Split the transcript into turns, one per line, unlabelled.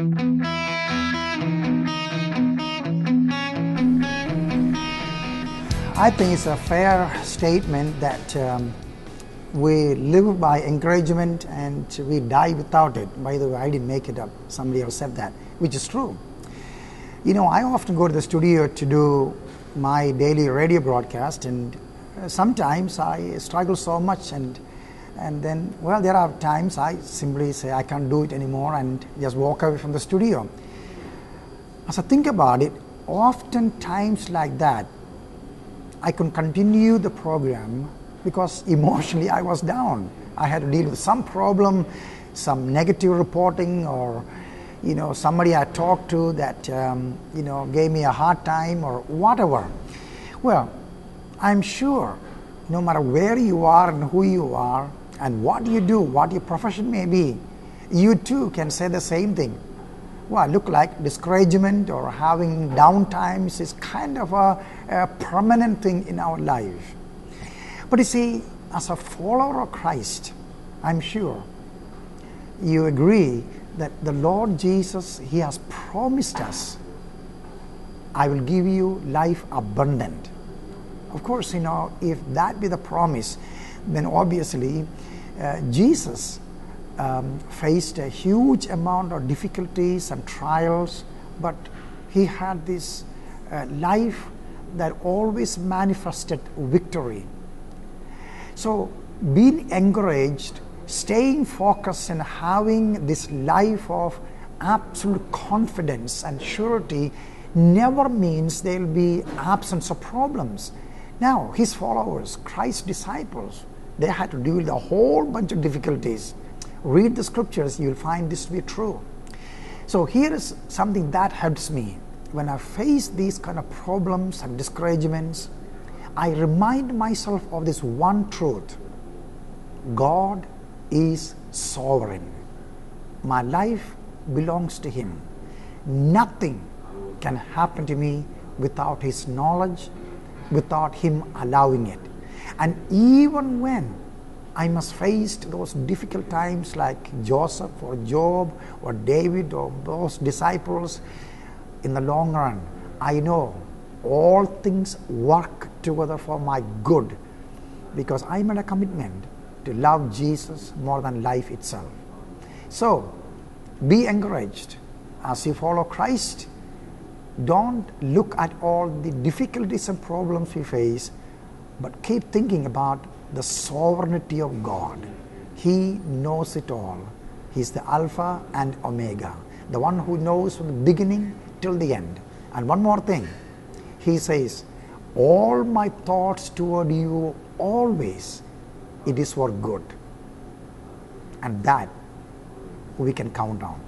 I think it's a fair statement that we live by encouragement and we die without it. By the way, I didn't make it up. Somebody else said that, which is true. You know, I often go to the studio to do my daily radio broadcast, and sometimes I struggle so much, and then, well, there are times I simply say I can't do it anymore and just walk away from the studio. As I think about it, often times like that, I couldn't continue the program because emotionally I was down. I had to deal with some problem, some negative reporting, or somebody I talked to that gave me a hard time or whatever. Well, I'm sure no matter where you are and who you are and what you do, what your profession may be, you too can say the same thing. Well, look like discouragement or having down times is kind of a permanent thing in our life. But you see, as a follower of Christ, I'm sure you agree that the Lord Jesus, He has promised us, I will give you life abundant. Of course, if that be the promise, then obviously Jesus faced a huge amount of difficulties and trials, but He had this life that always manifested victory. So being encouraged, staying focused and having this life of absolute confidence and surety never means there will be absence of problems. Now, His followers, Christ's disciples, they had to deal with a whole bunch of difficulties. Read the scriptures, you'll find this to be true. So here is something that helps me. When I face these kind of problems and discouragements, I remind myself of this one truth. God is sovereign. My life belongs to Him. Nothing can happen to me without His knowledge, without Him allowing it. And even when I must face those difficult times like Joseph or Job or David or those disciples, in the long run, I know all things work together for my good because I made a commitment to love Jesus more than life itself. So, be encouraged as you follow Christ. Don't look at all the difficulties and problems we face, but keep thinking about the sovereignty of God. He knows it all. He's the Alpha and Omega, the one who knows from the beginning till the end. And one more thing, He says, all my thoughts toward you always, it is for good. And that we can count on.